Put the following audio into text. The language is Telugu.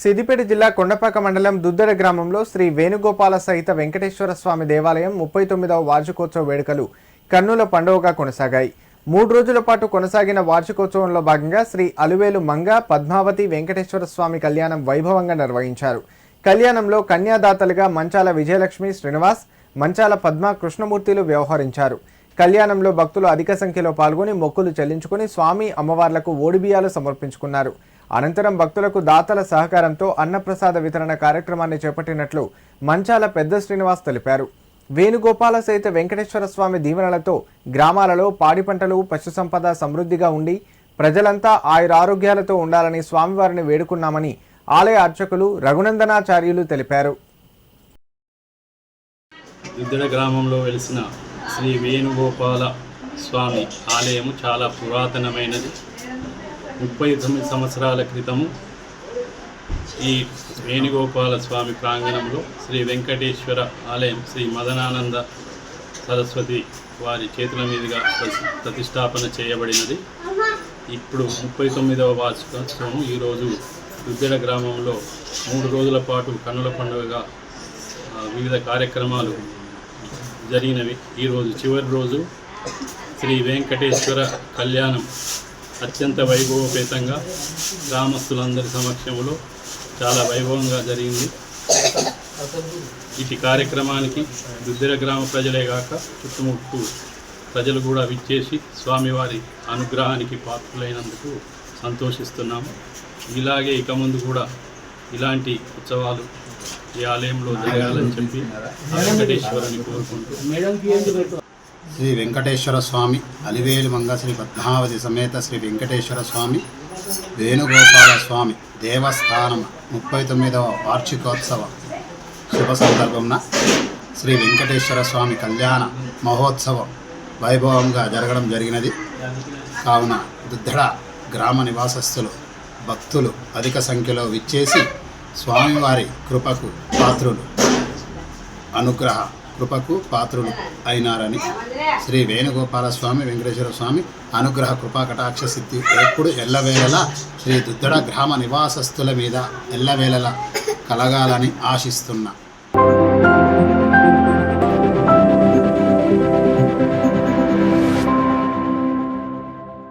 సిద్దిపేట జిల్లా కొండపాక మండలం దుద్దెడ గ్రామంలో శ్రీ వేణుగోపాల సహిత వెంకటేశ్వర స్వామి దేవాలయం 39వ వార్షికోత్సవ వేడుకలు కన్నుల పండుగగా కొనసాగాయి. 3 రోజుల పాటు కొనసాగిన వార్షికోత్సవంలో భాగంగా శ్రీ అలువేలు మంగ పద్మావతి వెంకటేశ్వర స్వామి కళ్యాణం వైభవంగా నిర్వహించారు. కళ్యాణంలో కన్యాదాతలుగా మంచాల విజయలక్ష్మి శ్రీనివాస్, మంచాల పద్మ కృష్ణమూర్తిలు వ్యవహరించారు. కళ్యాణంలో భక్తులు అధిక సంఖ్యలో పాల్గొని మొక్కులు చెల్లించుకుని స్వామి అమ్మవార్లకు ఓడిబియ్యాలు సమర్పించుకున్నారు. అనంతరం భక్తులకు దాతల సహకారంతో అన్నప్రసాద వితరణ కార్యక్రమాన్ని చేపట్టినట్లు మంచాల పెద్ద శ్రీనివాస్ తెలిపారు. వేణుగోపాల సహిత వెంకటేశ్వర స్వామి దీవెనలతో గ్రామాలలో పాడి పంటలు, పశు సంపద సమృద్ధిగా ఉండి ప్రజలంతా ఆయురారోగ్యాలతో ఉండాలని స్వామివారిని వేడుకున్నామని ఆలయ అర్చకులు రఘునందనాచార్యులు తెలిపారు. దుద్దెడ గ్రామంలో వెలిసిన శ్రీ వేణుగోపాల స్వామి ఆలయము చాలా పురాతనమైనది. 39 సంవత్సరాల క్రితము ఈ వేణుగోపాల స్వామి ప్రాంగణంలో శ్రీ వెంకటేశ్వర ఆలయం శ్రీ మదనానంద సరస్వతి వారి చేతుల మీదుగా ప్రతిష్టాపన చేయబడినది. ఇప్పుడు 39వ వార్షికోత్సవం ఈరోజు దుద్దెడ గ్రామంలో 3 రోజుల పాటు కన్నుల పండుగగా వివిధ కార్యక్రమాలు జరిగినవి. ఈరోజు చివరి రోజు శ్రీ వెంకటేశ్వర కళ్యాణం అత్యంత వైభవపేతంగా గ్రామస్తులందరి సమక్షంలో చాలా వైభవంగా జరిగింది. ఇటు కార్యక్రమానికి దుద్దెడ గ్రామ ప్రజలే కాక చుట్టుముట్టు ప్రజలు కూడా విచ్చేసి స్వామివారి అనుగ్రహానికి పాత్రులైనందుకు సంతోషిస్తున్నాము. ఇలాగే ఇక ముందు కూడా ఇలాంటి ఉత్సవాలు ఈ ఆలయంలో జరగాలని చెప్పి వెంకటేశ్వరుని కోరుకుంటూ శ్రీ వెంకటేశ్వర స్వామి అలివేలు మంగ శ్రీ పద్మావతి సమేత శ్రీ వెంకటేశ్వర స్వామి వేణుగోపాల స్వామి దేవస్థానం 39వ వార్షికోత్సవ శుభ సందర్భంన శ్రీ వెంకటేశ్వర స్వామి కళ్యాణ మహోత్సవం వైభవంగా జరగడం జరిగినది. కావున దుద్దెడ గ్రామ నివాసస్తులు భక్తులు అధిక సంఖ్యలో విచ్చేసి స్వామివారి కృపకు పాత్రులు అనుగ్రహ కృపకు పాత్రులు అయినారని శ్రీ వేణుగోపాల స్వామి వెంకటేశ్వర స్వామి అనుగ్రహ కృపా కటాక్ష సిద్ధి ఎప్పుడు ఎల్లవేళలా శ్రీ దుద్దెడ గ్రామ నివాసస్తుల మీద ఎల్లవేళలా కలగాలని ఆశిస్తున్నా.